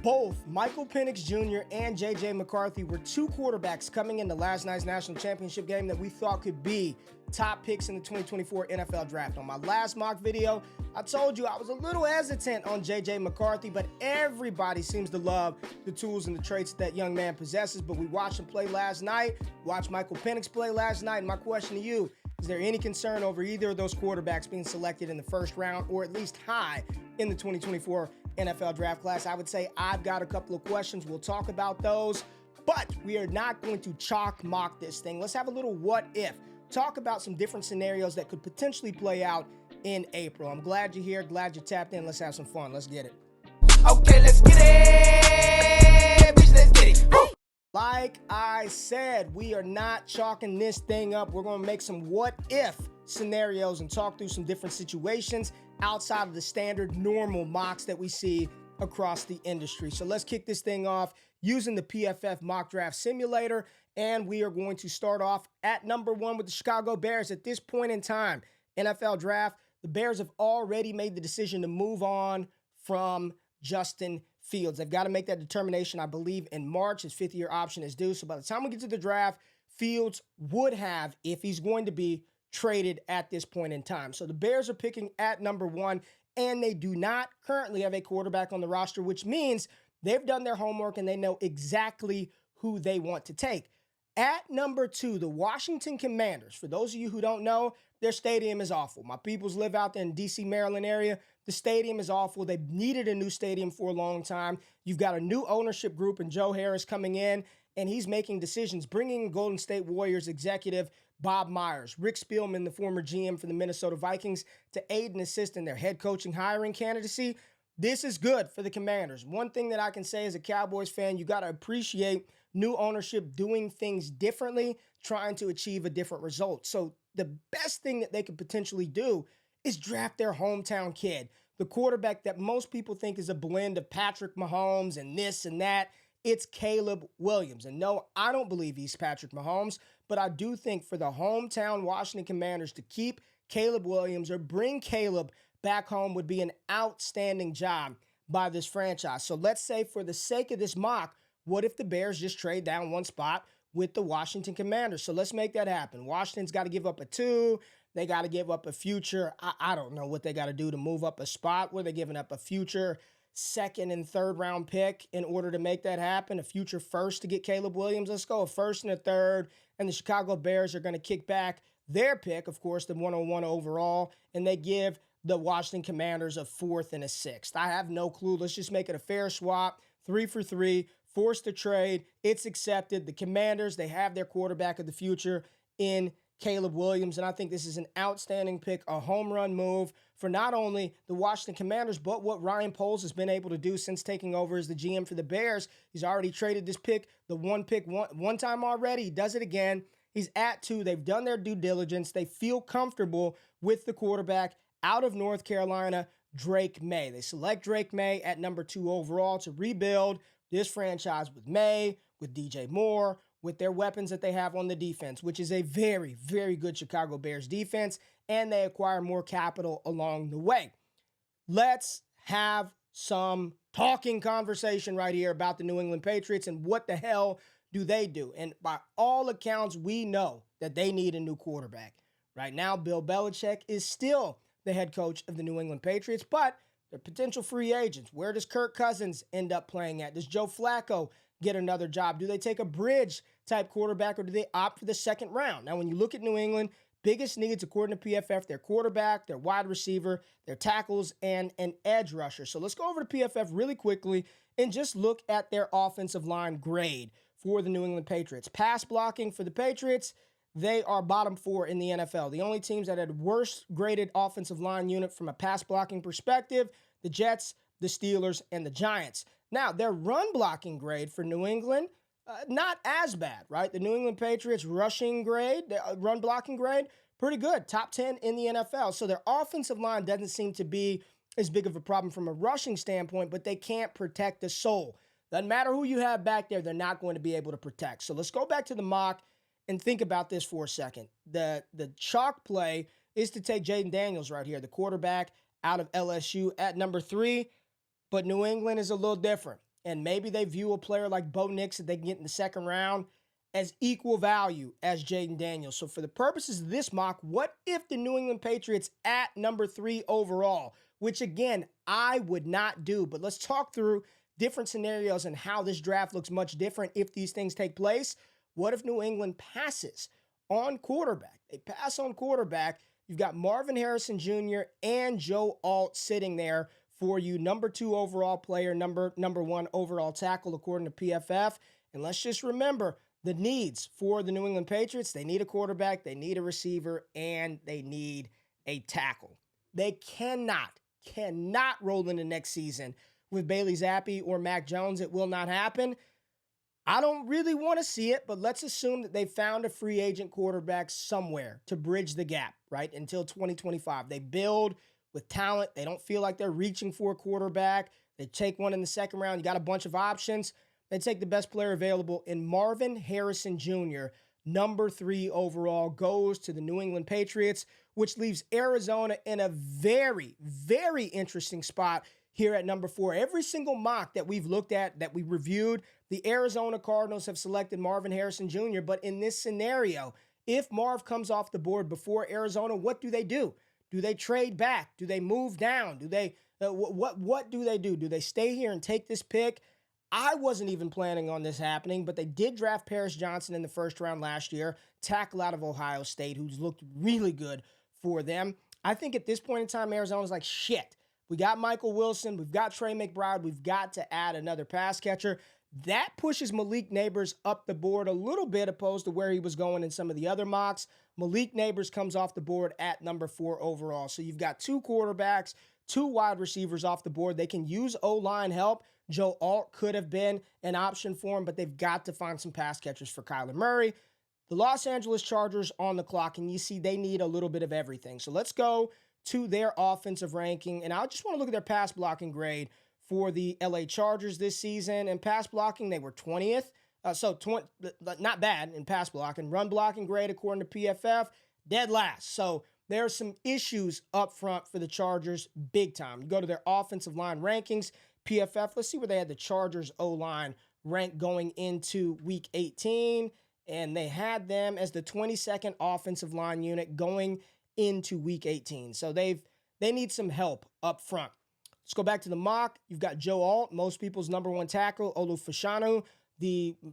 Both Michael Penix Jr. and J.J. McCarthy were two quarterbacks coming into last night's national championship game that we thought could be top picks in the 2024 NFL Draft. On my last mock video, I told you I was a little hesitant on J.J. McCarthy, but everybody seems to love the tools and the traits that young man possesses. But we watched him play last night, watched Michael Penix play last night, and my question to you, is there any concern over either of those quarterbacks being selected in the first round or at least high in the 2024 NFL Draft class? I would say I've got a couple of questions. We'll talk about those, but we are not going to chalk mock this thing. Let's have a little what if. Talk about some different scenarios that could potentially play out in April. I'm glad you're here. Glad you tapped in. Let's have some fun. Let's get it. Okay, let's get it. Bitch, let's get it. Woo! Like I said, we are not chalking this thing up. We're going to make some what if scenarios and talk through some different situations outside of the standard normal mocks that we see across the industry. So let's kick this thing off using the PFF mock draft simulator. And we are going to start off at number 1 with the Chicago Bears. At this point in time, NFL draft, the Bears have already made the decision to move on from Justin Fields. They've got to make that determination, I believe, in March. His fifth-year option is due. So by the time we get to the draft, Fields would have, if he's going to be traded at this point in time. So the Bears are picking at number 1, and they do not currently have a quarterback on the roster, which means they've done their homework and they know exactly who they want to take. At number 2, the Washington Commanders. For those of you who don't know, their stadium is awful. My peoples live out there in D.C., Maryland area. The stadium is awful. They've needed a new stadium for a long time. You've got a new ownership group and Joe Harris coming in, and he's making decisions, bringing in Golden State Warriors executive Bob Myers, Rick Spielman, the former GM for the Minnesota Vikings, to aid and assist in their head coaching hiring candidacy. This is good for the Commanders. One thing that I can say as a Cowboys fan, you got to appreciate new ownership doing things differently, trying to achieve a different result. So the best thing that they could potentially do is draft their hometown kid, the quarterback that most people think is a blend of Patrick Mahomes and this and that. It's Caleb Williams. And no, I don't believe he's Patrick Mahomes, but I do think for the hometown Washington Commanders to keep Caleb Williams or bring Caleb back home would be an outstanding job by this franchise. So let's say for the sake of this mock, what if the Bears just trade down one spot with the Washington Commanders? So let's make that happen. Washington's got to give up a 2. They got to give up a future. I don't know what they got to do to move up a spot where they're giving up a future second and third round pick in order to make that happen, a future first to get Caleb Williams. Let's go a first and a third, and the Chicago Bears are going to kick back their pick, of course, the 101 overall, and they give the Washington Commanders a 4th and a 6th. I have no clue. Let's just make it a fair swap, 3 for 3, forced to trade. It's accepted. The Commanders, they have their quarterback of the future in Caleb Williams, and I think this is an outstanding pick, a home run move for not only the Washington Commanders, but what Ryan Poles has been able to do since taking over as the GM for the Bears. He's already traded this pick, the one pick, one time already. He does it again. He's at 2. They've done their due diligence. They feel comfortable with the quarterback out of North Carolina, Drake May. They select Drake May at number 2 overall to rebuild this franchise with May, with DJ Moore, with their weapons that they have on the defense, which is a very, very good Chicago Bears defense, and they acquire more capital along the way. Let's have some talking conversation right here about the New England Patriots and what the hell do they do? And by all accounts, we know that they need a new quarterback. Right now, Bill Belichick is still the head coach of the New England Patriots, but they're potential free agents. Where does Kirk Cousins end up playing at? Does Joe Flacco get another job? Do they take a bridge-type quarterback, or do they opt for the second round? Now, when you look at New England, biggest needs, according to PFF, their quarterback, their wide receiver, their tackles, and an edge rusher. So let's go over to PFF really quickly and just look at their offensive line grade for the New England Patriots. Pass blocking for the Patriots, they are bottom 4 in the NFL. The only teams that had worst graded offensive line unit from a pass blocking perspective, the Jets, the Steelers, and the Giants. Now, their run blocking grade for New England, not as bad, right? The New England Patriots rushing grade, run blocking grade, pretty good. Top 10 in the NFL. So their offensive line doesn't seem to be as big of a problem from a rushing standpoint, but they can't protect the soul. Doesn't matter who you have back there, they're not going to be able to protect. So let's go back to the mock and think about this for a second. The chalk play is to take Jaden Daniels right here, the quarterback out of LSU at number 3. But New England is a little different. And maybe they view a player like Bo Nix that they can get in the second round as equal value as Jaden Daniels. So for the purposes of this mock, what if the New England Patriots at number 3 overall, which again, I would not do, but let's talk through different scenarios and how this draft looks much different if these things take place. What if New England passes on quarterback? They pass on quarterback. You've got Marvin Harrison Jr. and Joe Alt sitting there for you, number 2 overall player, number 1 overall tackle, according to PFF. And let's just remember the needs for the New England Patriots. They need a quarterback, they need a receiver, and they need a tackle. They cannot roll into next season with Bailey Zappi or Mac Jones. It will not happen. I don't really want to see it, but let's assume that they found a free agent quarterback somewhere to bridge the gap, right, until 2025. They build with talent. They don't feel like they're reaching for a quarterback. They take one in the second round. You got a bunch of options. They take the best player available in Marvin Harrison Jr., number 3 overall, goes to the New England Patriots, which leaves Arizona in a very, very interesting spot here at number 4. Every single mock that we've looked at, that we reviewed, the Arizona Cardinals have selected Marvin Harrison Jr., but in this scenario, if Marv comes off the board before Arizona, what do they do? Do they trade back? Do they move down? Do they what do they do? Do they stay here and take this pick? I wasn't even planning on this happening, but they did draft Paris Johnson in the first round last year, tackle out of Ohio State, who's looked really good for them. I think at this point in time, Arizona's like, shit, we got Michael Wilson, we've got Trey McBride, we've got to add another pass catcher. That pushes Malik Neighbors up the board a little bit opposed to where he was going in some of the other mocks. Malik Neighbors comes off the board at number 4 overall. So you've got 2 quarterbacks, 2 wide receivers off the board. They can use O-line help. Joe Alt could have been an option for him, but they've got to find some pass catchers for Kyler Murray. The Los Angeles Chargers on the clock, and you see they need a little bit of everything. So let's go to their offensive ranking, and I just want to look at their pass blocking grade for the LA Chargers this season. And pass blocking, they were 20th. Not bad in pass blocking. Run blocking grade, according to PFF, dead last. So there are some issues up front for the Chargers big time. You go to their offensive line rankings, PFF, let's see where they had the Chargers O-line ranked going into week 18. And they had them as the 22nd offensive line unit going into week 18. So they need some help up front. Let's go back to the mock. You've got Joe Alt, most people's number 1 tackle. Olu Fashanu,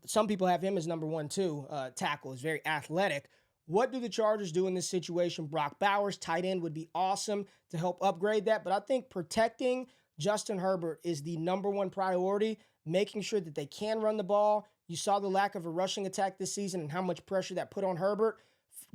some people have him as number 1 too. Tackle is very athletic. What do the Chargers do in this situation? Brock Bowers, tight end, would be awesome to help upgrade that. But I think protecting Justin Herbert is the number 1 priority, making sure that they can run the ball. You saw the lack of a rushing attack this season and how much pressure that put on Herbert.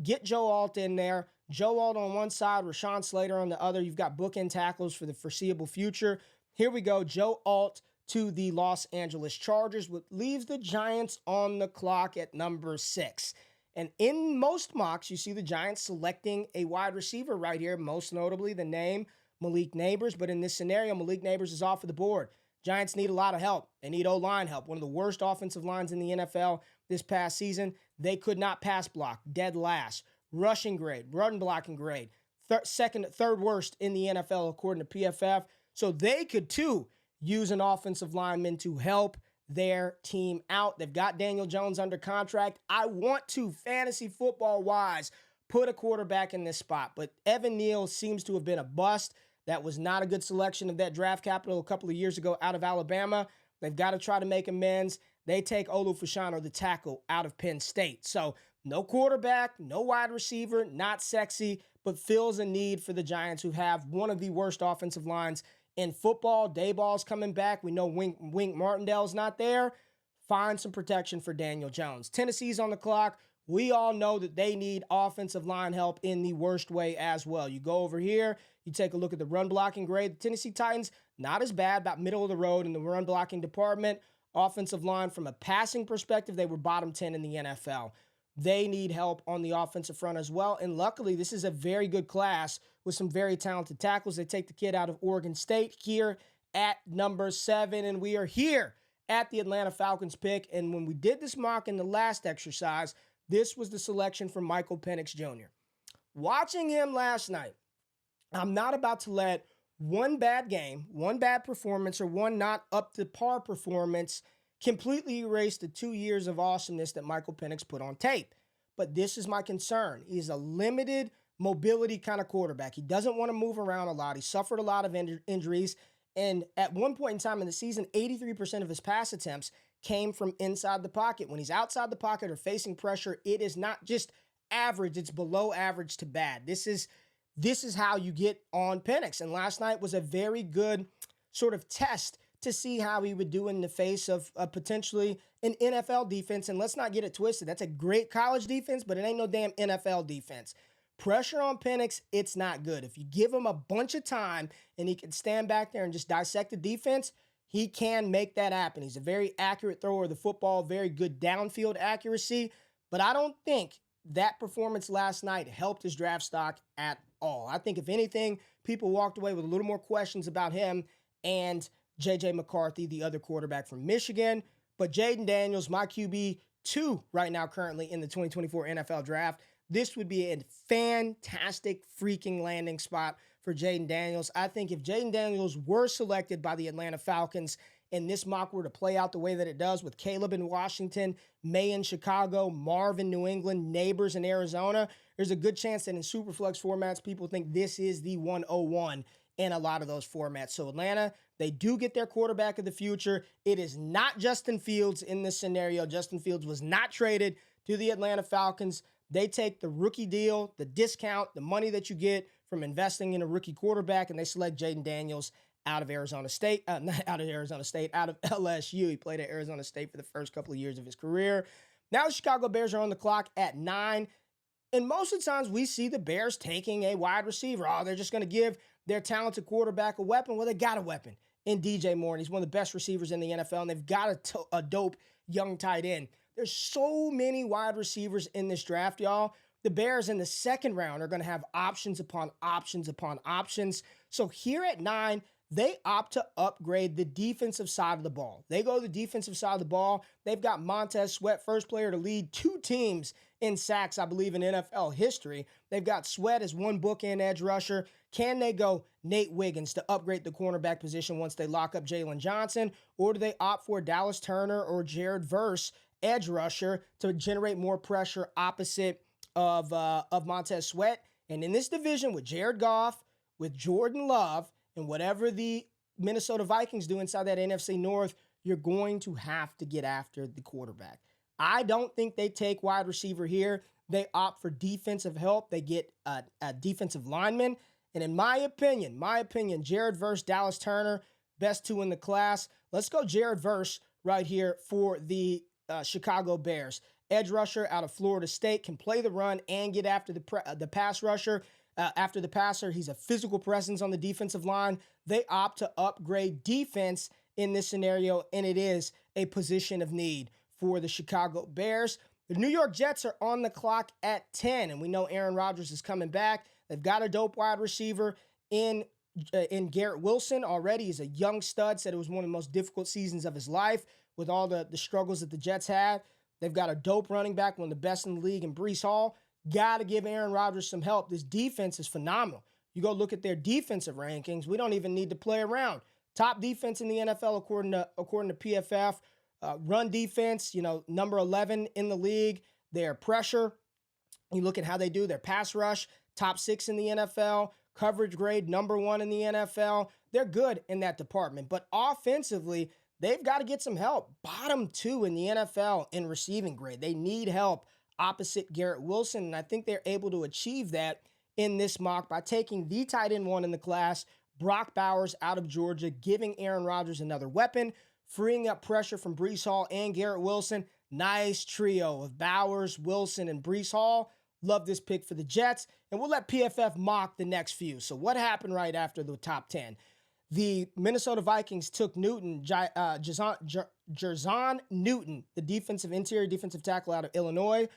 Get Joe Alt in there. Joe Alt on one side, Rashawn Slater on the other. You've got bookend tackles for the foreseeable future. Here we go. Joe Alt to the Los Angeles Chargers, which leaves the Giants on the clock at number 6. And in most mocks, you see the Giants selecting a wide receiver right here, most notably the name Malik Neighbors. But in this scenario, Malik Neighbors is off of the board. Giants need a lot of help. They need O-line help. One of the worst offensive lines in the NFL this past season. They could not pass block, dead last. Rushing grade, run blocking grade, third worst in the NFL according to PFF. So they could too use an offensive lineman to help their team out. They've got Daniel Jones under contract. I want to, fantasy football wise, put a quarterback in this spot, but Evan Neal seems to have been a bust. That was not a good selection of that draft capital a couple of years ago out of Alabama. They've got to try to make amends. They take Olu Fashanu, the tackle, out of Penn State. So no quarterback, no wide receiver, not sexy, but fills a need for the Giants, who have one of the worst offensive lines in football. Dayball's coming back. We know Wink Martindale's not there. Find some protection for Daniel Jones. Tennessee's on the clock. We all know that they need offensive line help in the worst way as well. You go over here, you take a look at the run blocking grade. The Tennessee Titans, not as bad, about middle of the road in the run blocking department. Offensive line, from a passing perspective, they were bottom 10 in the NFL. They need help on the offensive front as well. And luckily, this is a very good class with some very talented tackles. They take the kid out of Oregon State here at number 7. And we are here at the Atlanta Falcons pick. And when we did this mock in the last exercise, this was the selection for Michael Penix Jr. Watching him last night, I'm not about to let one bad game, one bad performance, or one not up to par performance completely erased the 2 years of awesomeness that Michael Penix put on tape. But this is my concern. He's a limited mobility kind of quarterback. He doesn't want to move around a lot. He suffered a lot of injuries. And at one point in time in the season, 83% of his pass attempts came from inside the pocket. When he's outside the pocket or facing pressure, it is not just average, it's below average to bad. This is how you get on Penix. And last night was a very good sort of test to see how he would do in the face of potentially an NFL defense. And let's not get it twisted. That's a great college defense, but it ain't no damn NFL defense. Pressure on Penix, it's not good. If you give him a bunch of time and he can stand back there and just dissect the defense, he can make that happen. He's a very accurate thrower of the football, very good downfield accuracy. But I don't think that performance last night helped his draft stock at all. I think if anything, people walked away with a little more questions about him and J.J. McCarthy, the other quarterback from Michigan. But Jaden Daniels, my QB2 right now currently in the 2024 NFL Draft, this would be a fantastic freaking landing spot for Jaden Daniels. I think if Jaden Daniels were selected by the Atlanta Falcons and this mock were to play out the way that it does with Caleb in Washington, May in Chicago, Marv in New England, Neighbors in Arizona, there's a good chance that in Superflex formats, people think this is the 101 in a lot of those formats. So Atlanta, they do get their quarterback of the future. It is not Justin Fields in this scenario. Justin Fields was not traded to the Atlanta Falcons. They take the rookie deal, the discount, the money that you get from investing in a rookie quarterback, and they select Jaden Daniels out of Arizona State, not out of Arizona State, out of LSU. He played at Arizona State for the first couple of years of his career. Now the Chicago Bears are on the clock at 9. And most of the times we see the Bears taking a wide receiver. Oh, they're just going to give their talented quarterback a weapon. Well, they got a weapon in DJ Moore, and he's one of the best receivers in the NFL, and they've got a dope young tight end. There's so many wide receivers in this draft, y'all. The Bears in the second round are going to have options upon options upon options. So here at 9, they opt to upgrade the defensive side of the ball. They go to the defensive side of the ball. They've got Montez Sweat, first player to lead 2 teams in sacks, I believe, in NFL history. They've got Sweat as one bookend edge rusher. Can they go Nate Wiggins to upgrade the cornerback position once they lock up Jalen Johnson? Or do they opt for Dallas Turner or Jared Verse, edge rusher, to generate more pressure opposite of Montez Sweat? And in this division with Jared Goff, with Jordan Love, and whatever the Minnesota Vikings do inside that NFC North, you're going to have to get after the quarterback. I don't think they take wide receiver here. They opt for defensive help. They get a defensive lineman. And in my opinion, Jared Verse, Dallas Turner, best 2 in the class. Let's go Jared Verse right here for the Chicago Bears. Edge rusher out of Florida State, can play the run and get after the pass rusher. After the passer, he's a physical presence on the defensive line. They opt to upgrade defense in this scenario, and it is a position of need for the Chicago Bears. The New York Jets are on the clock at 10, and we know Aaron Rodgers is coming back. They've got a dope wide receiver in Garrett Wilson already. He's a young stud, said it was one of the most difficult seasons of his life with all the struggles that the Jets had. They've got a dope running back, one of the best in the league, in Breece Hall. Got to give Aaron Rodgers some help. This defense is phenomenal. You go look at their defensive rankings. We don't even need to play around. Top defense in the NFL according to PFF. Run defense, number 11 in the league. Their pressure, you look at how they do their pass rush, top 6 in the NFL. Coverage grade, number 1 in the NFL. They're good in that department. But offensively, they've got to get some help. Bottom 2 in the NFL in receiving grade. They need help opposite Garrett Wilson, and I think they're able to achieve that in this mock by taking the tight end 1 in the class, Brock Bowers out of Georgia, giving Aaron Rodgers another weapon, freeing up pressure from Breece Hall and Garrett Wilson. Nice trio of Bowers, Wilson, and Breece Hall. Love this pick for the Jets, and we'll let PFF mock the next few. So what happened right after the top 10? The Minnesota Vikings took Jerzon Newton, the interior defensive tackle out of Illinois.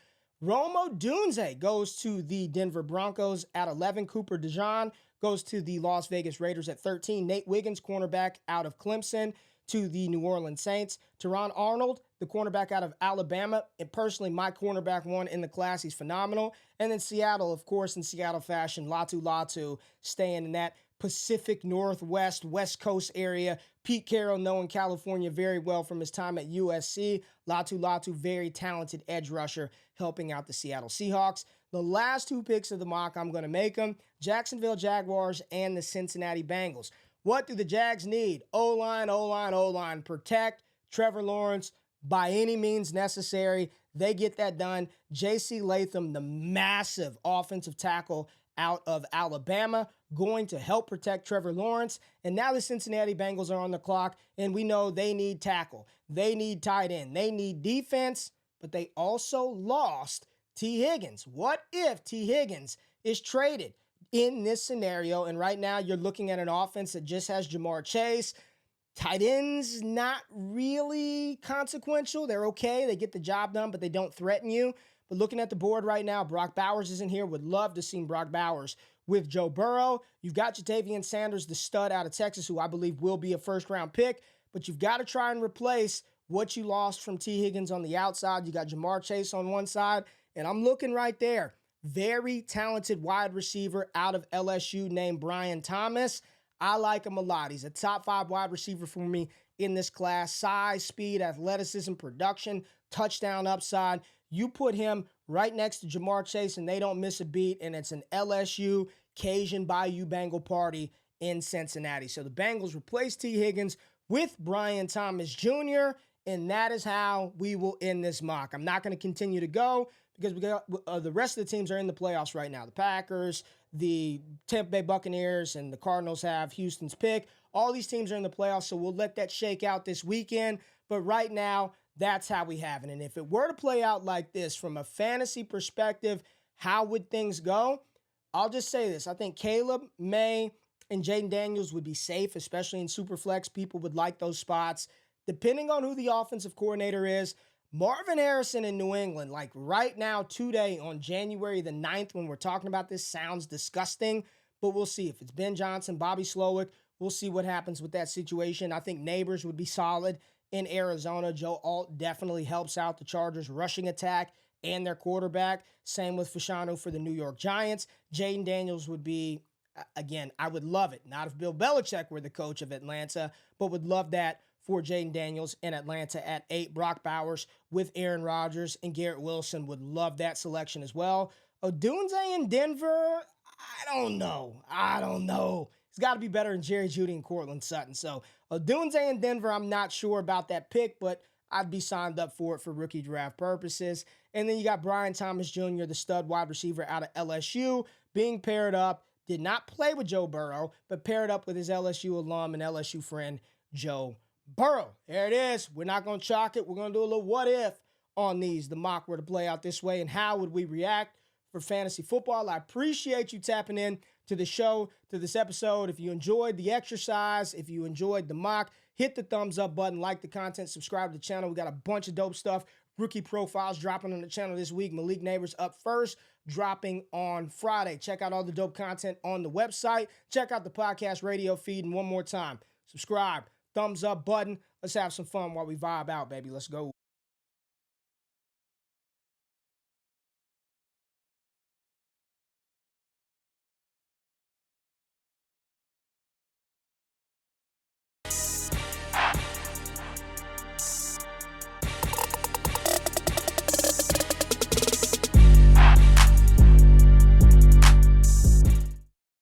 Rome Odunze goes to the Denver Broncos at 11. Cooper DeJean goes to the Las Vegas Raiders at 13. Nate Wiggins, cornerback out of Clemson, to the New Orleans Saints. Teron Arnold, the cornerback out of Alabama, and personally my cornerback 1 in the class. He's phenomenal. And then Seattle, of course, in Seattle fashion, Latu staying in that Pacific Northwest, West Coast area. Pete Carroll, knowing California very well from his time at USC. Latu, very talented edge rusher, helping out the Seattle Seahawks. The last two picks of the mock, I'm going to make them, Jacksonville Jaguars and the Cincinnati Bengals. What do the Jags need? O-line. Protect Trevor Lawrence by any means necessary. They get that done. J.C. Latham, the massive offensive tackle out of Alabama, going to help protect Trevor Lawrence. And now the Cincinnati Bengals are on the clock, and we know they need tackle. They need tight end. They need defense, but they also lost T. Higgins. What if T. Higgins is traded in this scenario? And right now you're looking at an offense that just has Jamar Chase. Tight ends, not really consequential. They're okay. They get the job done, but they don't threaten you. But looking at the board right now, Brock Bowers isn't here. Would love to see Brock Bowers with Joe Burrow. You've got Jatavian Sanders, the stud out of Texas, who I believe will be a first-round pick. But you've got to try and replace what you lost from T. Higgins on the outside. You got Jamar Chase on one side, and I'm looking right there. Very talented wide receiver out of LSU named Brian Thomas. I like him a lot. He's a top 5 wide receiver for me in this class. Size, speed, athleticism, production, touchdown upside. You put him right next to Jamar Chase and they don't miss a beat, and it's an LSU Cajun Bayou Bengal party in Cincinnati. So the Bengals replace T. Higgins with Brian Thomas Jr., and that is how we will end this mock. I'm not going to continue to go because we got the rest of the teams are in the playoffs right now. The Packers, the Tampa Bay Buccaneers, and the Cardinals have Houston's pick. All these teams are in the playoffs, so we'll let that shake out this weekend. But right now, that's how we have it. And if it were to play out like this from a fantasy perspective, how would things go? I'll just say this. I think Caleb, May, and Jaden Daniels would be safe, especially in Superflex. People would like those spots. Depending on who the offensive coordinator is, Marvin Harrison in New England, like right now, today on January the 9th, when we're talking about this, sounds disgusting, but we'll see. If it's Ben Johnson, Bobby Slowick, we'll see what happens with that situation. I think Neighbors would be solid in Arizona. Joe Alt definitely helps out the Chargers' rushing attack and their quarterback. Same with Fashanu for the New York Giants. Jaden Daniels would be, again, I would love it. Not if Bill Belichick were the coach of Atlanta, but would love that for Jaden Daniels in Atlanta at 8. Brock Bowers with Aaron Rodgers and Garrett Wilson, would love that selection as well. Odunze in Denver, I don't know. He's got to be better than Jerry Jeudy and Cortland Sutton. So Odunze in Denver, I'm not sure about that pick, but I'd be signed up for it for rookie draft purposes. And then you got Brian Thomas Jr., the stud wide receiver out of LSU, being paired up. Did not play with Joe Burrow, but paired up with his LSU alum and LSU friend, Joe Burrow. There it is. We're not going to chalk it. We're going to do a little what if on these. The mock were to play out this way, and how would we react for fantasy football? I appreciate you tapping in to the show, to this episode. If you enjoyed the exercise, if you enjoyed the mock, hit the thumbs up button, like the content, subscribe to the channel. We got a bunch of dope stuff. Rookie profiles dropping on the channel this week. Malik Neighbors up first, dropping on Friday. Check out all the dope content on the website. Check out the podcast radio feed. And one more time, subscribe, thumbs up button. Let's have some fun while we vibe out, baby. Let's go.